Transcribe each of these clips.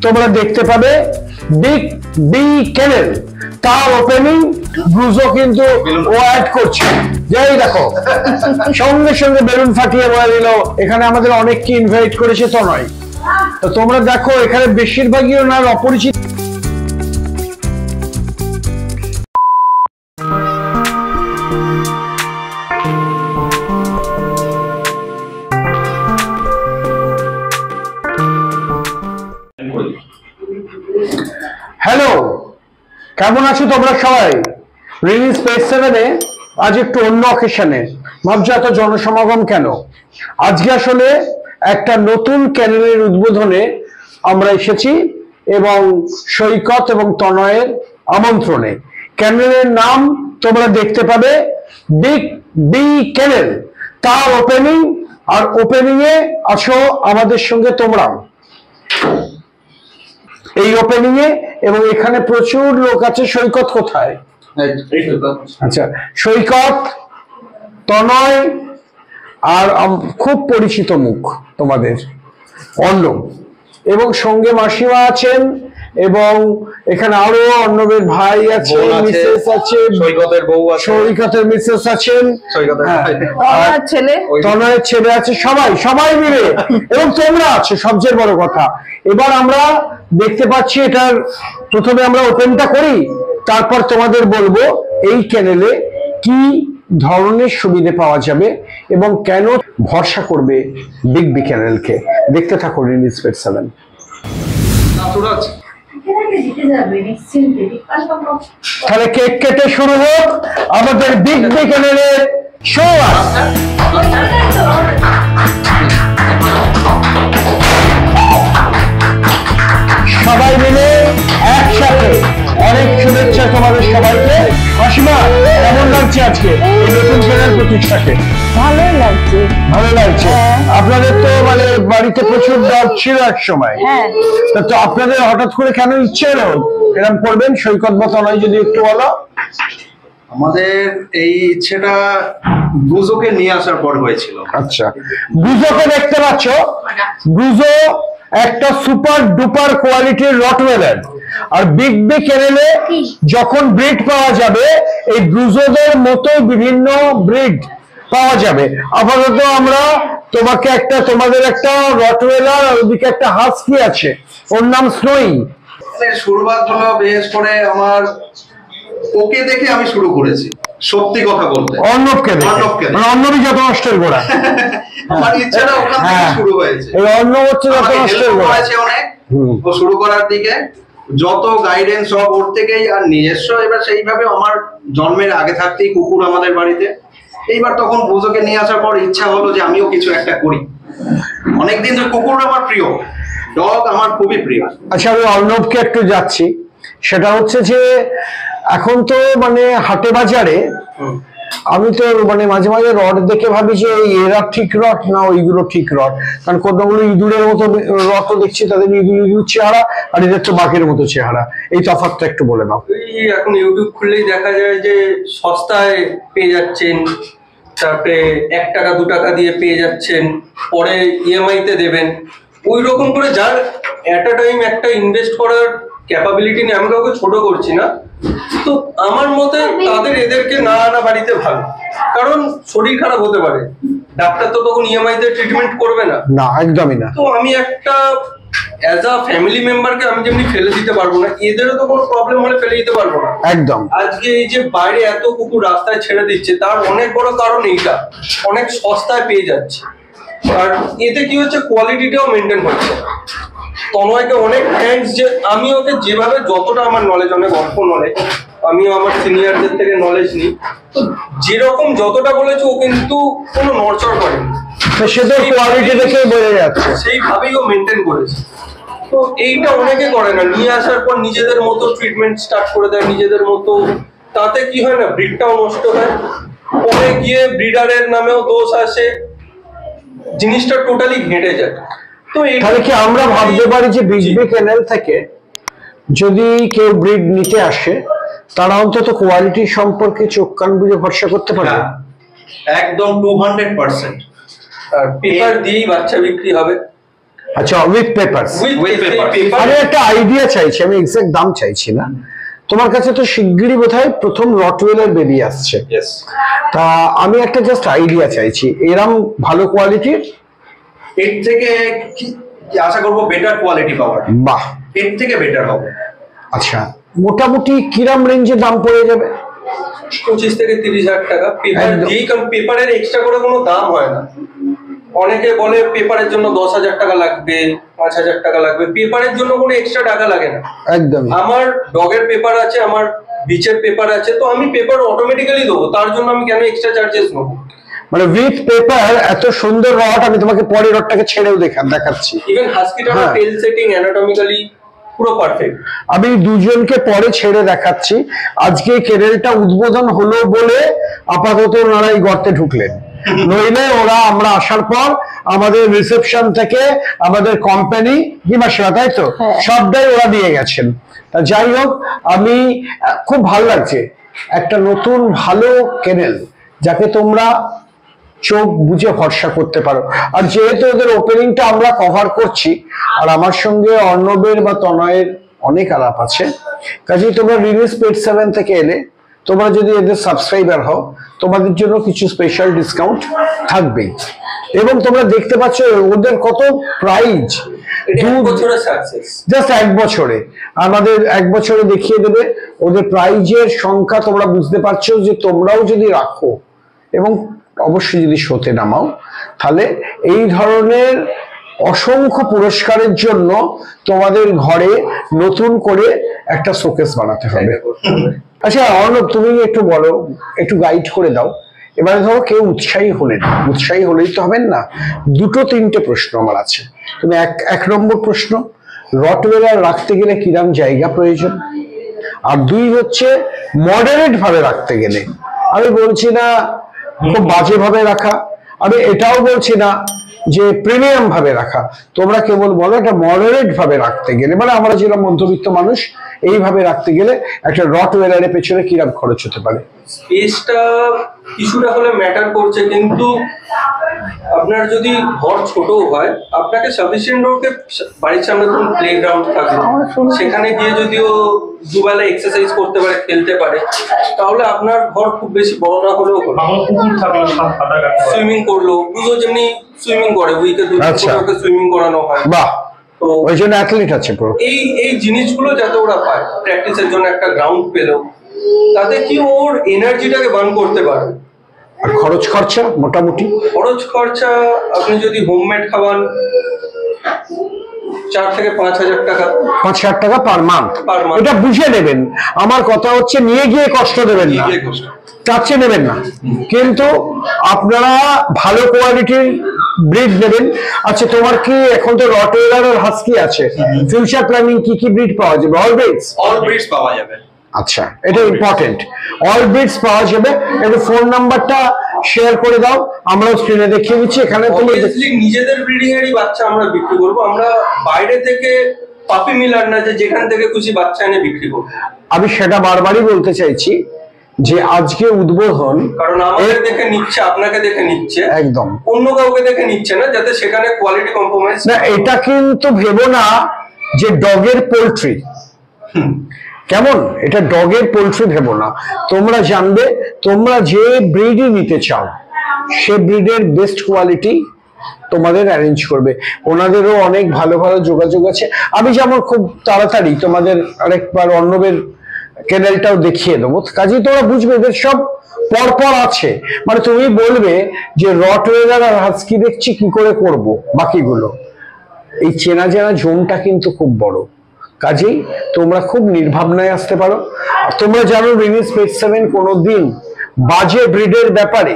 তোমরা দেখতে পাবে বিগ বি ক্যানেল, তার ওপেনিং ব্রুজো কিন্তু ও অ্যাড করছে। যাই দেখো সঙ্গে সঙ্গে বেলুন ফাটিয়ে বলে দিল এখানে আমাদের অনেককে ইনভাইট করেছে তো নয়। তো তোমরা দেখো এখানে বেশিরভাগই ওনার অপরিচিত। হ্যালো, কেমন আছো তোমরা সবাই? রিলিজ পেজ 7-এ আজ একটু অন্য অকেশনে ভাবছো এত জনসমাগম কেন? আজকে আসলে একটা নতুন ক্যানেলের উদ্বোধনে আমরা এসেছি এবং সৈকত এবং তনয়ের আমন্ত্রণে। ক্যানেলের নাম তোমরা দেখতে পাবে বিগ বি ক্যানেল, তার ওপেনিং। আর ওপেনিং এ আছো আমাদের সঙ্গে তোমরাও এই ওপেনিং এ, এবং এখানে প্রচুর লোক আছে। সৈকত কোথায়? আচ্ছা, সৈকত, তনয় আর খুব পরিচিত মুখ তোমাদের অর্ণব, এবং সঙ্গে মাসিমা আছেন, এবং এখানে আরো অর্ণবের ভাই আছে, মিসেস আছে, সৈকতের বউ আছে, সৈকতের মিসেস আছেন, তনয়ের ছেলে আছে, সবাই মিলে এবং তোমরা আছো সবচেয়ে বড় কথা। এবার আমরা দেখতে পাচ্ছি এটার প্রথমে আমরা ওপেনটা করি, তারপর তোমাদের বলবো এই চ্যানেলে কি ধরনের সুবিধা পাওয়া যাবে এবং কেন ভরসা করবে বিগ বি চ্যানেলকে। দেখতে থাকো রিলিজ পেজ 7। তাহলে কেক কেটে শুরু হোক আমাদের বিগ বি চ্যানেলের শো। সবাই মিলে একসাথে অনেক শুভেচ্ছা তোমাদের সবাইকে। মাসিমা, কেমন লাগছে আজকে এই নতুন চ্যানেল প্রতিষ্ঠাকে? ভালোই লাগছে। ভালো লাগছে। আপনাদের তো মানে বাড়িতে প্রচুর ডগ ছিল এক সময়, তো আপনাদের হঠাৎ করে কেন ইচ্ছে হলো এরকম করবেন? সৈকত বা তনয় যদি একটু বলো। আমাদের এই ইচ্ছেটা ব্রুজোকে নিয়ে আসার পর হয়েছিল। আচ্ছা, ব্রুজোকে দেখতে পাচ্ছ, ব্রুজো একটা সুপার ডুপার কোয়ালিটির রটওয়েলার। আর বিগ বি চ্যানেলে যখন ব্রিড পাওয়া যাবে এই ব্রুজোদের মতো বিভিন্ন ব্রিড পাওয়া যাবে। আপাতত আমরা তোমাদের একটা রটওয়েলার আর ওদিকে একটা হাস্কি আছে, ওর নাম স্নোই। শুরুবাত হলো বিশেষ করে আমার ওকে দেখে আমি শুরু করেছি, সত্যি কথা বলতে। অর্ণবকে দেখে, মানে অর্ণবই যত নষ্টের গোড়া। আমার ইচ্ছাটা ওখান থেকে শুরু হয়েছে। এই অর্ণব হচ্ছে যত নষ্টের গোড়া। অনেক ও শুরু করার দিকে যত গাইডেন্স সব ওর থেকেই, আর নিজস্ব এবার সেইভাবে আমার জন্মের আগে থাকতেই কুকুর আমাদের বাড়িতে। এইবার তখন ব্রুজোকে নিয়ে আসার পর ইচ্ছা হলো যে আমিও কিছু একটা করি। অনেকদিন ধরে কুকুর আমার প্রিয়, ডগ আমার খুবই প্রিয়। আচ্ছা, আমি অর্ণবকে একটু যাচ্ছি, সেটা হচ্ছে যে এখন তো মানে হাটে বাজারে আমি তো মানে মাঝে মাঝে রড দেখে ভাবি যে এরা ঠিক রড না ওইগুলো ঠিক রড, কারণ কতগুলো ইঁদুরের মতো রড দেখছি, তাদের ইঁদুর চেহারা আর এদের তো বাঘের মতো চেহারা। এই তফাৎটা একটু বলে দাও। এখন ইউটিউব খুললেই দেখা যায় যে সস্তায় পেয়ে যাচ্ছেন, তারপরে 1 টাকা 2 টাকা দিয়ে পেয়ে যাচ্ছেন, পরে ইএমআই তে দেবেন। ওই রকম করে যার এট আ টাইম একটা ইনভেস্ট করার ক্যাপাবিলিটি নেই, আমি কাউকে ছোট করছি না, তো আমার মতে তাদের এদেরকে না আনা বাড়িতে ভালো। কারণ শরীর খারাপ হতে পারে, ডাক্তার তো তখন ইএমআই তে ট্রিটমেন্ট করবে না, না একদমই না। তো আমি একটা অ্যাজ আ ফ্যামিলি মেম্বারকে আমি যেমনি ফেলে দিতে পারবো না, এদেরও তো কোনো প্রবলেম হলে ফেলে দিতে পারবো না একদম। আজকে এই যে বাইরে এত কুকুর রাস্তায় ছেড়ে দিচ্ছে, তার অনেক বড় কারণ এইটা, অনেক সস্তায় পেয়ে যাচ্ছে। আর এতে কি হচ্ছে, কোয়ালিটিটাও মেনটেন হচ্ছে। তনয়কে অনেক থ্যাঙ্কস যে আমি ওকে যেভাবে যতটা আমার নলেজ, অনেক অল্প নলেজ, আমিও আমার সিনিয়রদের থেকে নলেজ নিই, তো যেরকম যতটা বলেছে ও কিন্তু কোনো নড়চড় করেনি, সেটা কোয়ালিটি দেখে বোঝা যাচ্ছে, সেইভাবেই ও মেনটেন করেছে। তো এইটা অনেকে করে না, নিয়ে আসার পর নিজেদের মতো ট্রিটমেন্ট স্টার্ট করে দেয় নিজেদের মতো। তাতে কি হয় না, ব্রিডটাও নষ্ট হয়, পরে গিয়ে ব্রিডারের নামেও দোষ আসে, জিনিসটা টোটালি ঘেঁটে যায়। তো তাহলে কি আমরা ভাবতে পারি যে বিগ বি চ্যানেল থেকে যদি কেউ ব্রিড নিতে আসে তারা অন্তত কোয়ালিটি সম্পর্কে চোখ কান বুঝে ভরসা করতে পারে? একদম 200%। আর পেপার দিয়েই বাচ্চা বিক্রি হবে, আচ্ছা, উইথ পেপারস। With papers। আমি একটা আইডিয়া চাইছি, আমি এক্সাক্ট দাম চাইছি না। তোমার কাছে তো শিগগিরই বোধহয় প্রথম রটওয়েলার বেরিয়ে আসছে, Yes। তা আমি একটা জাস্ট আইডিয়া চাইছি, এরম ভালো কোয়ালিটির। এর থেকে কি আশা করবো বেটার কোয়ালিটি পাওয়ার। বাহ, এর থেকে বেটার হবে। আচ্ছা মোটামুটি কিরাম রেঞ্জে দাম পড়ে যাবে? 25 থেকে 30,000 টাকা পেপার একদম। দিয়েই, কারণ পেপারের এক্সট্রা করে কোনো দাম হয় না। অনেকে বলে পেপারের জন্য 10,000 টাকা লাগবে, 5,000 টাকা লাগবে, পেপারের জন্য কোনো এক্সট্রা টাকা লাগে না। একদম। আমার ডগের পেপার আছে, আমার বিচের পেপার আছে, তো আমি পেপার অটোমেটিক্যালি দেবো, তার জন্য আমি কেন এক্সট্রা চার্জেস নেবো? মানে উইথ পেপার এত সুন্দর রড, আমি তোমাকে পরে রডটাকে ছেড়েও দেখাচ্ছি। ইভেন হাস্কিটার হ্যাঁ। টেল সেটিং অ্যানাটমিক্যালি পুরো পারফেক্ট। আমি দুজনকে পরে ছেড়ে দেখাচ্ছি। আজকে কেরেলটা উদ্বোধন হলো বলে আপাতত ওনারা এই গর্তে ঢুকলেন, নইলে ওরা আমরা আসার পর আমাদের রিসেপশন থেকে আমাদের কোম্পানি হিমাশিরা, তাই তো, সবটাই ওরা দিয়ে গেছেন। তা যাই হোক, আমি খুব ভালো লাগছে একটা নতুন ভালো কেনেল যাকে তোমরা চোখ বুঝে ভরসা করতে পারো। আর যেহেতু ওদের ওপেনিংটা আমরা কভার করছি, আর আমার সঙ্গে অর্ণবের বা তনয়ের অনেক আলাপ আছে, কাজেই তোমরা রিলিজ পেট 7 থেকে এলে তোমরা যদি এদের সাবস্ক্রাইবার হও, তোমাদের জন্য কিছু স্পেশাল ডিসকাউন্ট থাকবেই। এবং তোমরা দেখতে পাচ্ছ ওদের কত প্রাইজ, জাস্ট 1 বছরে আমাদের 1 বছরে দেখিয়ে দেবে ওদের প্রাইজের সংখ্যা। তোমরা বুঝতে পারছো যে তোমরাও যদি রাখো এবং অবশ্যই যদি শোতে নামাও, তাহলে এই ধরনের অসংখ্য পুরস্কারের জন্য তোমাদের ঘরে নতুন করে একটা শোকেস বানাতে হবে। আচ্ছা অর্ণব, তুমি একটু বলো, একটু গাইড করে দাও। এবারে ধরো কেউ উৎসাহী হলেই তো হবেন না। 2-3টে প্রশ্ন আমার আছে। তুমি এক নম্বর প্রশ্ন, রটওয়েলার রাখতে গেলে কিরাম জায়গা প্রয়োজন? আর 2 হচ্ছে মডারেট ভাবে রাখতে গেলে, আমি বলছি না খুব বাজে ভাবে রাখা, আমি এটাও বলছি না যে প্রিমিয়াম ভাবে রাখা, তোমরা কেবল বলো একটা মডারেট ভাবে রাখতে গেলে, মানে আমরা যেরকম মধ্যবিত্ত মানুষ, এইভাবে রাখতে গেলে একটা রটওয়েলারের পেছনে কিরকম খরচ হতে পারে? স্পেসটা কিছুটা হলে ম্যাটার করছে, কিন্তু আপনার যদি ঘর ছোট হয়, আপনাকে সাফিসিয়েন্ট রোডে বাড়ির সামনে ধরুন প্লে গ্রাউন্ড থাকে, সেখানে গিয়ে যদিও দুবেলা এক্সারসাইজ করতে পারে, খেলতে পারে, তাহলে আপনার ঘর খুব বেশি বড় না হলেও সুইমিং করলো, দুটো যেমনি সুইমিং করে, উইকে 2 দিন সুইমিং করানো হয়। বাহ, তো ওই জন্য অ্যাথলিট আছে পুরো। এই জিনিসগুলো যাতে ওরা পায়, প্র্যাকটিসের জন্য একটা গ্রাউন্ড পেলো, তাতে কি ওর এনার্জিটাকে বার্ন করতে পারে। আর খরচ খরচা মোটামুটি? খরচ খরচা আপনি যদি হোমমেড খাওয়ান 4 থেকে 5,000 টাকা। 5,000 টাকা পার মান্থ? এটা বুঝে নেবেন, আমার কথা হচ্ছে নিয়ে গিয়ে কষ্ট দেবেন না, চাচ্ছে নেবেন না, কিন্তু আপনারা ভালো কোয়ালিটির ব্রিড নেবেন। আচ্ছা তোমার কি এখন তো রটওয়েলার আর হাস্কি আছে, ফিউচার প্ল্যানিং কি ব্রিড পাওয়া যাবে? অল ব্রিডস পাওয়া যাবে। আচ্ছা, এটা ইম্পর্টেন্ট, অল ব্রিডস পাওয়া যাবে। একটু ফোন নাম্বারটা শেয়ার করে দাও, আমরাও স্ক্রিনে দেখিয়ে দিচ্ছি। এখানে নিজেদের ব্রিডিং এরই বাচ্চা আমরা বিক্রি করবো, আমরা বাইরে থেকে পাপি মিলার না যে যেখান থেকে খুশি বাচ্চা এনে বিক্রি করবো। আমি সেটা বারবারই বলতে চাইছি যে আজকে উদ্বোধন, কারণ আমাদের দেখে নিচ্ছে, আপনাকে দেখে নিচ্ছে, একদম অন্য কাউকে দেখে নিচ্ছে না, যাতে সেখানে কোয়ালিটি কম্প্রোমাইজ না। এটা কিন্তু ভেবো না যে ডগের পোল্ট্রি, কেমন, এটা ডগের পোল্ট্রি ভেবো না। তোমরা জানবে, তোমরা যে ব্রিডই নিতে চাও সে ব্রিডের বেস্ট কোয়ালিটি তোমাদের অ্যারেঞ্জ করবে। ওনাদেরও অনেক ভালো ভালো যোগাযোগ আছে। আমি যেমন খুব তাড়াতাড়ি তোমাদের আরেকবার অর্ণবের কেনেলটাও দেখিয়ে দেবো, কাজেই তোমরা বুঝবে এদের সব পরপর আছে। মানে তুমি বলবে যে রটওয়েলার আর হাস্কি দেখছি, কি করে করব বাকিগুলো। এই চেনা জানা জোনটা কিন্তু খুব বড়, কাজেই তোমরা খুব নির্ভাবনায় আসতে পারো। আর তোমরা জানো রিলিজ পেট 7 কোনোদিন বাজে ব্রিডের ব্যাপারে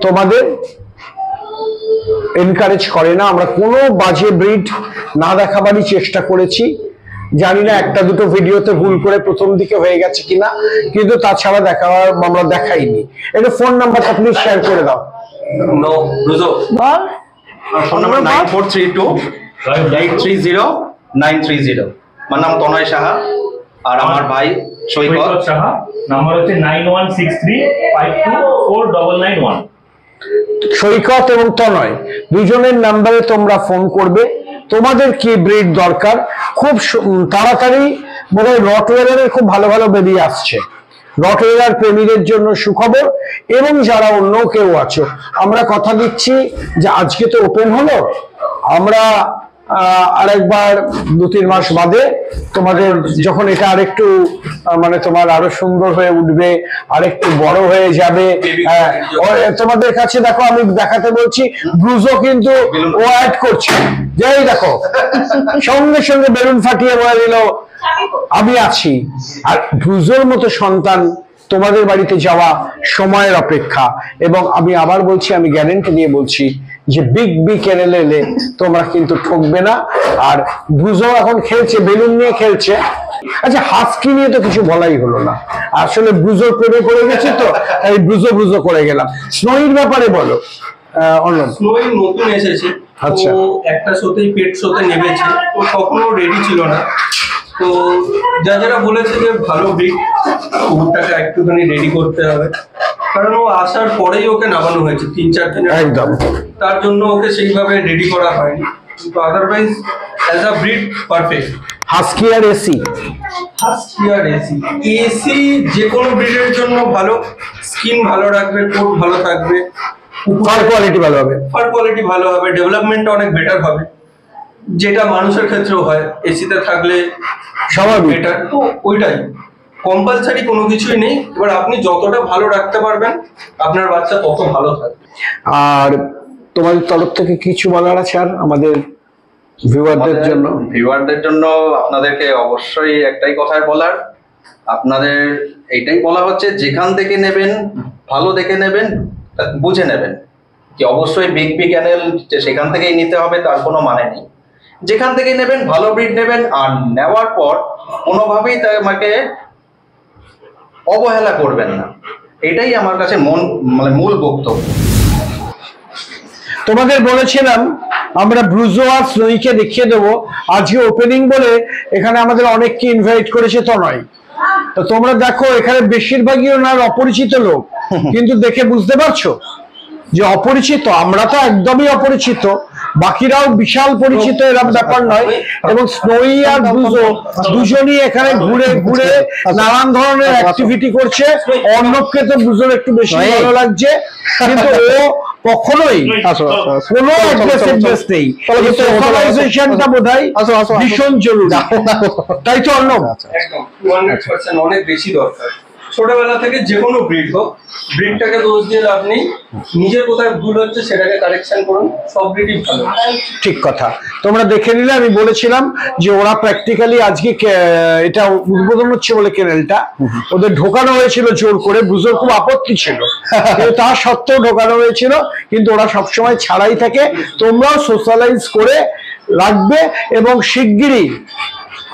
তোমাদের এনকারেজ করে না। আমরা কোনো বাজে ব্রিড না দেখাবারই চেষ্টা করেছি। জানি না 1-2 ভিডিওতে ভুল করে প্রথম দিকে হয়ে গেছে কিনা, কিন্তু তাছাড়া আমরা দেখাইনি। এটা ফোন নাম্বারটা প্লিজ শেয়ার করে দাও। Phone number 9432830930। আমার নাম তনয় সাহা, আর আমার ভাই সৈকত সাহা। নাম্বার হচ্ছে 9163524991। সৈকত এবং তনয় দুজনের নাম্বারে তোমরা ফোন করবে, তোমাদের কি ব্রিড দরকার। খুব তাড়াতাড়ি বোধহয় রটওয়েলারের খুব ভালো ভালো বেরিয়ে আসছে। রটওয়েলার প্রেমীদের জন্য সুখবর, এবং যারা অন্য কেউ আছো, আমরা কথা দিচ্ছি যে আজকে তো ওপেন হলো, আমরা আরেকবার 2-3 মাস বাদে তোমাদের যখন এটা আরেকটু মানে তোমার আরো সুন্দর হয়ে উঠবে, আরেকটু বড় হয়ে যাবে, তোমাদের কাছে দেখো আমি দেখাতে বলছি, ব্রুজো কিন্তু ও অ্যাড করছে, যাই দেখো সঙ্গে সঙ্গে বেলুন ফাটিয়ে বলে দিল আমি আছি। আর ব্রুজোর মতো সন্তান তোমাদের বাড়িতে যাওয়া সময়ের অপেক্ষা। এবং আমি আবার বলছি, আমি গ্যারেন্টি দিয়ে বলছি যে বিগ বি ক্যানেল এলে তোমরা কিন্তু ঠকবে না। আর ব্রুজো এখন খেলছে, বেলুন নিয়ে খেলছে। আচ্ছা, হাস্কি নিয়ে তো কিছু বলাই হলো না, আসলে ব্রুজোর প্রেমে পড়ে গেছে তো এই ব্রুজো ব্রুজো করে গেলাম। স্নোইর ব্যাপারে বলো। স্নোই নতুন এসেছে, আচ্ছা, একটা শোতেই পেট শোতে নেমেছে, ও কখনো রেডি ছিল না। তো যারা বলেছে যে ভালো ব্রিড, কুকুরটাকে একটুখানি রেডি করতে হবে, কারণ ও আসার পরেই ওকে নামানো হয়েছে 3-4 দিনের, একদম, তার জন্য ওকে সেইভাবে রেডি করা হয়নি। কিন্তু otherwise as a breed perfect. Husky আর এসি, হাস্কি আর এসি, এসি যে কোনো ব্রিডের জন্য ভালো, স্কিন ভালো রাখবে, কোট ভালো থাকবে, ফার কোয়ালিটি ভালো হবে, ফার কোয়ালিটি ভালো হবে, ডেভেলপমেন্ট অনেক বেটার হবে, যেটা মানুষের ক্ষেত্রেও হয় এসিতে থাকলে স্বাভাবিক। বেটার। তো ওইটাই কম্পালসারি কোনো কিছুই নেই, এবার আপনি যতটা ভালো রাখতে পারবেন আপনার বাচ্চা তত ভালো থাকবে। আর তোমাদের তরফ থেকে কিছু বলার আছে আর আমাদের ভিউয়ারদের জন্য আপনাদেরকে অবশ্যই একটাই কথা বলার, আপনাদের এইটাই বলা হচ্ছে যেখান থেকে নেবেন ভালো দেখে নেবেন, বুঝে নেবেন। যে অবশ্যই বিগ বি ক্যানেল যে সেখান থেকেই নিতে হবে তার কোনো মানে নেই। যেখান থেকে নেবেন ভালো ব্রিড নেবেন, আর নেওয়ার পর কোনোভাবেই আমাকে অবহেলা করবেন না, এটাই আমার কাছে মূল বক্তব্য। তোমাদের বলেছিলাম আমরা ব্রুজো আর স্নোইকে দেখিয়ে দেবো, আজকে ওপেনিং বলে এখানে আমাদের অনেককে ইনভাইট করেছে তো নয়। তো তোমরা দেখো এখানে বেশিরভাগই ওনার অপরিচিত লোক, কিন্তু দেখে বুঝতে পারছো যে অপরিচিত, আমরা তো একদমই অপরিচিত, বাকিরাও বিশাল পরিচিত এরকম ব্যাপার নয়। এবং স্নোই আর ব্রুজো দুজনই এখানে ঘুরে ঘুরে নানান ধরনের অ্যাক্টিভিটি করছে। অর্ণবকে তো ব্রুজোর একটু বেশি ভালো লাগছে, কিন্তু ও কখনোই কোনো অ্যাগ্রেসিভনেস নেই। সোশ্যালাইজেশনটা বোধহয় ভীষণ জরুরি, তাই তো অর্ণব? একদম 200% অনেক বেশি দরকার। ছোটবেলা থেকে যে কোনো ব্রিড হোক, ব্রিডটাকে দোষ দিয়ে লাভ নেই, নিজের কোথায় ভুল হচ্ছে সেটাকে কারেকশন করুন, সব ব্রিডই ভালো। ঠিক কথা, তোমরা দেখে নিলে। আমি বলেছিলাম যে ওরা প্র্যাকটিক্যালি আজকে এটা উদ্বোধন হচ্ছে বলে ক্যানেলটা ওদের ঢোকানো হয়েছিল জোর করে, ব্রুজোর খুব আপত্তি ছিল, কিন্তু তা সত্ত্বেও ঢোকানো হয়েছিল। কিন্তু ওরা সবসময় ছাড়াই থাকে, তোমরাও সোশ্যালাইজ করে রাখবে। এবং শিগগিরই,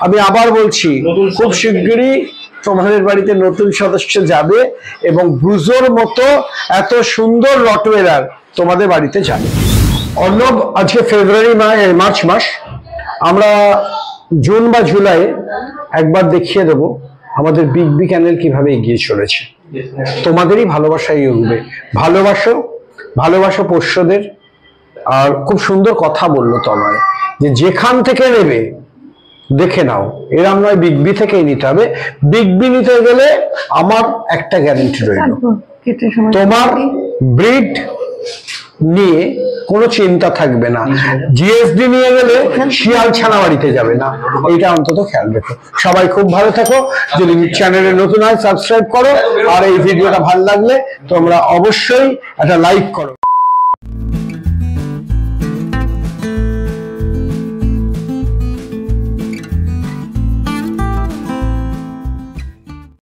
আমি আবার বলছি, খুব শিগগিরই তোমাদের বাড়িতে নতুন সদস্য যাবে এবং ব্রুজোর মতো এত সুন্দর রটওয়েলার তোমাদের বাড়িতে যাবে। অর্ণব, আজকে মার্চ মাস, আমরা জুন বা জুলাই একবার দেখিয়ে দেব আমাদের বিগ বি ক্যানেল কিভাবে এগিয়ে চলেছে। তোমাদেরই ভালোবাসাই উঠবে। ভালোবাসো পোষ্যদের। আর খুব সুন্দর কথা বললো তনয়, যে যেখান থেকে নেবে দেখে নাও, এরম নয় বিগ বি থেকেই নিতে হবে। বিগ বি নিতে গেলে আমার একটা গ্যারান্টি রইল, তোমার ব্রিড নিয়ে কোনো চিন্তা থাকবে না। জিএসডি নিয়ে গেলে শিয়াল ছানা বাড়িতে যাবে না, এইটা অন্তত খেয়াল রেখো। সবাই খুব ভালো থাকো। যদি চ্যানেলে নতুন হয় সাবস্ক্রাইব করো, আর এই ভিডিওটা ভালো লাগলে তোমরা অবশ্যই একটা লাইক করো।